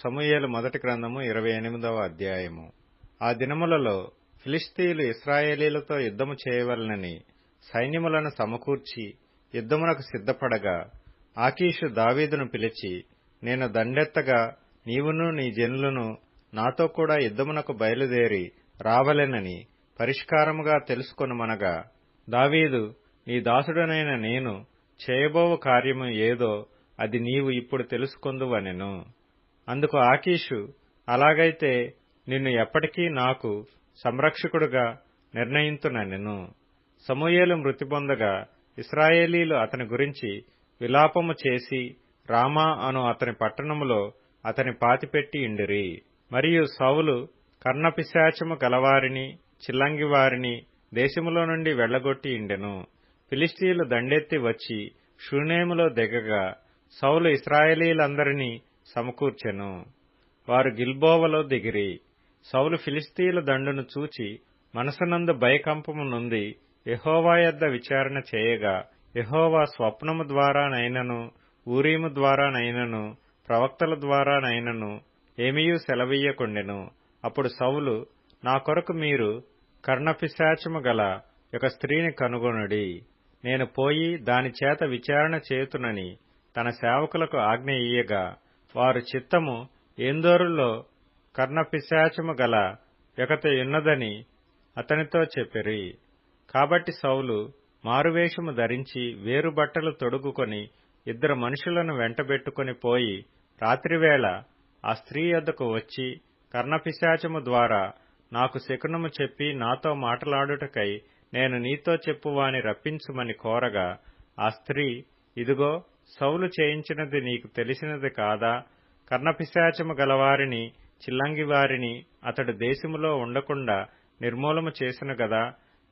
సమూయేలు మొదటి గ్రంథము 28వ అధ్యాయము. ఆ దినములలో ఫిలిష్తీయులు ఇశ్రాయేలీలతో యుద్ధము చేయవలెనని సైన్యములను సమకూర్చి యుద్ధమునకు సిద్ధపడగా, ఆకీషు దావీదును పిలిచి, నేను దండెత్తగా నీవును నీ జనులను నాతో కూడా యుద్ధమునకు బయలుదేరి రావలెనని పరిష్కారముగా తెలుసుకొనుమనగా, దావీదు, నీ దాసుడనైన నేను చేయబోవు కార్యము ఏదో అది నీవు ఇప్పుడు తెలుసుకొందువనెను. అందుకు ఆకీషు, అలాగైతే నిన్ను ఎప్పటికీ నాకు సంరక్షకుడుగా నిర్ణయింతుననెను. సమూయేలు మృతి పొందగా ఇశ్రాయేలీలు అతని గురించి విలాపము చేసి రామా అను అతని పట్టణములో అతని పాతిపెట్టి ఇండిరి. మరియు సౌలు కర్ణపిశాచము గలవారిని చిల్లంగివారిని దేశములో నుండి వెళ్లగొట్టి ఇండెను. ఫిలిష్తీయులు దండెత్తి వచ్చి షూనేములో దిగగా సౌలు ఇశ్రాయేలీలందరినీ సమకూర్చెను. వారు గిల్బోవలో దిగిరి. సౌలు ఫిలిష్తీయుల దండును చూచి మనసునందు భయకంపము నొంది యెహోవా యొద్ద విచారణ చేయగా, యెహోవా స్వప్నము ద్వారానైనను ఊరీము ద్వారానైనను ప్రవక్తల ద్వారానైనను ఏమీయూ సెలవీయకుండెను. అప్పుడు సౌలు, నా కొరకు మీరు కర్ణపిశాచము గల ఒక స్త్రీని కనుగొనుడి, నేను పోయి దాని చేత విచారణ చేతునని తన సేవకులకు ఆజ్ఞ ఇయ్యగా, వారు చిత్తము ఏందోరులో కర్ణపిశాచము గల ఒకతి ఉన్నదని అతనితో చెప్పిరి. కాబట్టి సౌలు మారువేషము ధరించి వేరు బట్టలు తొడుగుకొని 2 మనుషులను వెంటబెట్టుకుని పోయి రాత్రివేళ ఆ స్త్రీ యొద్దకు వచ్చి, కర్ణపిశాచము ద్వారా నాకు శకునము చెప్పి నాతో మాటలాడుటకై నేను నీతో చెప్పువాని రప్పించుమని కోరగా, ఆ స్త్రీ, ఇదిగో సౌలు చేయించినది నీకు తెలిసినది కాదా? కర్ణపిశాచము గలవారిని చిల్లంగివారిని అతడు దేశములో ఉండకుండా నిర్మూలము చేసెను గదా.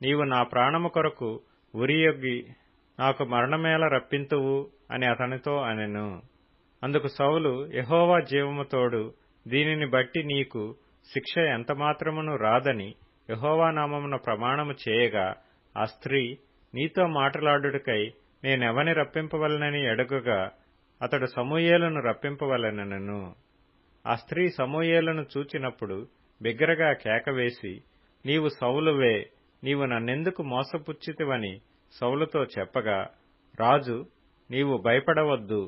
నీవు నా ప్రాణము కొరకు ఉరియొగ్గి నాకు మరణమేల రప్పింతువు అని అతనితో అనెను. అందుకు సౌలు, యెహోవా జీవము తోడు, దీనిని బట్టి నీకు శిక్ష ఎంతమాత్రమును రాదని యెహోవా నామమున ప్రమాణము చేయగా, ఆ స్త్రీ, నీతో మాటలాడుటకై నేనెవని రప్పింపవలెనని అడుగగా, అతడు సమూయేలును రప్పింపవలెననెను. ఆ స్త్రీ సమూయేలును చూచినప్పుడు బిగ్గరగా కేకవేసి, నీవు సౌలువే, నీవు నన్నెందుకు మోసపుచ్చితివని సౌలుతో చెప్పగా, రాజు, నీవు భయపడవద్దు,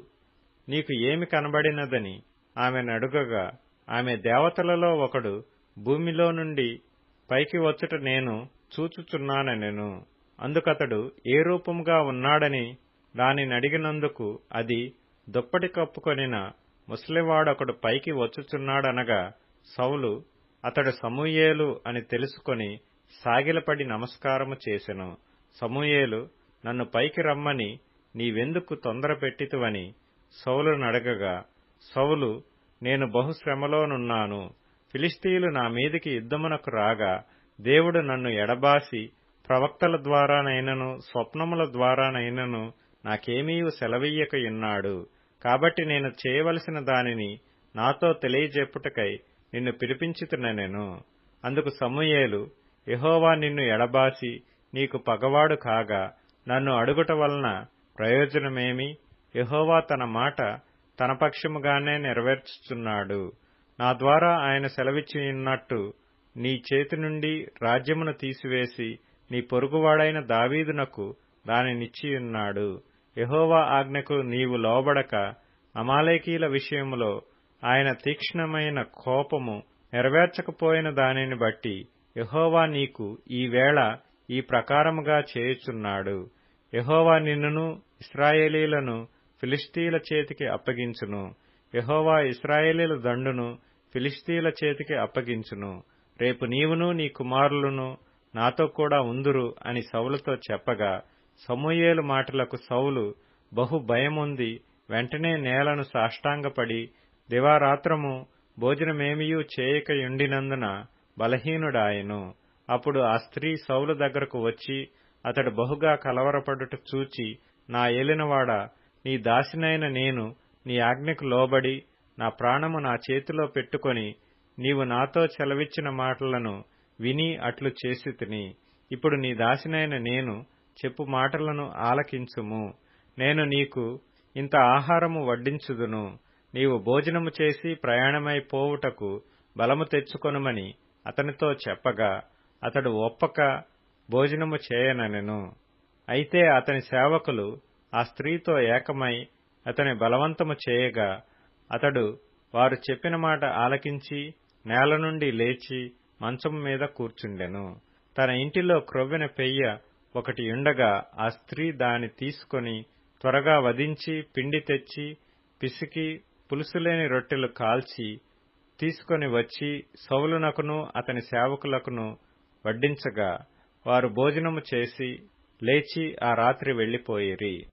నీకు ఏమి కనబడినదని ఆమెనడుగగా, ఆమె, దేవతలలో ఒకడు భూమిలో నుండి పైకి వచ్చుట నేను చూచుచున్నానెను. అందుకతడు ఏ రూపముగా ఉన్నాడని దానినడిగినందుకు అది, దుప్పటి కప్పుకొనిన ముసలివాడొకడు పైకి వచ్చుచున్నాడనగా, సౌలు అతడు సమూయేలు అని తెలుసుకొని సాగిలపడి నమస్కారము చేసెను. సమూయేలు, నన్ను పైకి రమ్మని నీవెందుకు తొందర పెట్టితివని సౌలునడగగా, సౌలు, నేను బహుశ్రమలోనున్నాను. ఫిలిష్తీయులు నా మీదికి యుద్ధమునకు రాగా దేవుడు నన్ను ఎడబాసి ప్రవక్తల ద్వారానైనను స్వప్నముల ద్వారానైనను నాకేమీయూ సెలవీయకయున్నాడు. కాబట్టి నేను చేయవలసిన దానిని నాతో తెలియజెప్పుటకై నిన్ను పిలిపించితినెను. అందుకు సమూయేలు, యెహోవా నిన్ను ఎడబాసి నీకు పగవాడు కాగా నన్ను అడుగుట వలన ప్రయోజనమేమి? యెహోవా తన మాట తన పక్షముగానే నెరవేర్చుచున్నాడు. నా ద్వారా ఆయన సెలవిచ్చియున్నట్టు నీ చేతి నుండి రాజ్యమును తీసివేసి నీ పొరుగువాడైన దావీదునకు దానినిచ్చియున్నాడు. యెహోవా ఆజ్ఞకు నీవు లోబడక అమాలేకీల విషయములో ఆయన తీక్ష్ణమైన కోపము నెరవేర్చకపోయిన దానిని బట్టి యెహోవా నీకు ఈ వేళ ఈ ప్రకారముగా చేయుచున్నాడు. యెహోవా నిన్నును ఇశ్రాయేలీలను ఫిలిష్తీయుల చేతికి అప్పగించును. యెహోవా ఇశ్రాయేలీల దండును ఫిలిష్తీయుల చేతికి అప్పగించును. రేపు నీవును నీ కుమారులను నాతో కూడా ఉందురు అని సౌలుతో చెప్పగా, సమూయేలు మాటలకు సౌలు బహు భయముంది వెంటనే నేలను సాష్టాంగపడి దివారాత్రము భోజనమేమియూ చేయకయుండినందున బలహీనుడాయెను. అప్పుడు ఆ స్త్రీ సౌలు దగ్గరకు వచ్చి అతడు బహుగా కలవరపడుట చూచి, నా ఏలినవాడా, నీ దాసినైన నేను నీ ఆజ్ఞకు లోబడి నా ప్రాణము నా చేతిలో పెట్టుకొని నీవు నాతో సెలవిచ్చిన మాటలను విని అట్లు చేసితిని. ఇప్పుడు నీ దాసినైన నేను చెప్పు మాటలను ఆలకించుము. నేను నీకు ఇంత ఆహారము వడ్డించుదును. నీవు భోజనము చేసి ప్రయాణమై పోవుటకు బలము తెచ్చుకొనుమని అతనితో చెప్పగా అతడు ఒప్పక భోజనము చేయననెను. అయితే అతని సేవకులు ఆ స్త్రీతో ఏకమై అతని బలవంతము చేయగా అతడు వారు చెప్పిన మాట ఆలకించి నేల నుండి లేచి మంచము మీద కూర్చుండెను. తన ఇంటిలో క్రొవ్వెన పెయ్య ఒకటి ఉండగా ఆ స్త్రీ దాని తీసుకొని త్వరగా వధించి పిండి తెచ్చి పిసికి పులుసులేని రొట్టెలు కాల్చి తీసుకొని వచ్చి సౌలునకును అతని సేవకులకును వడ్డించగా వారు భోజనము చేసి లేచి ఆ రాత్రి వెళ్లిపోయిరి.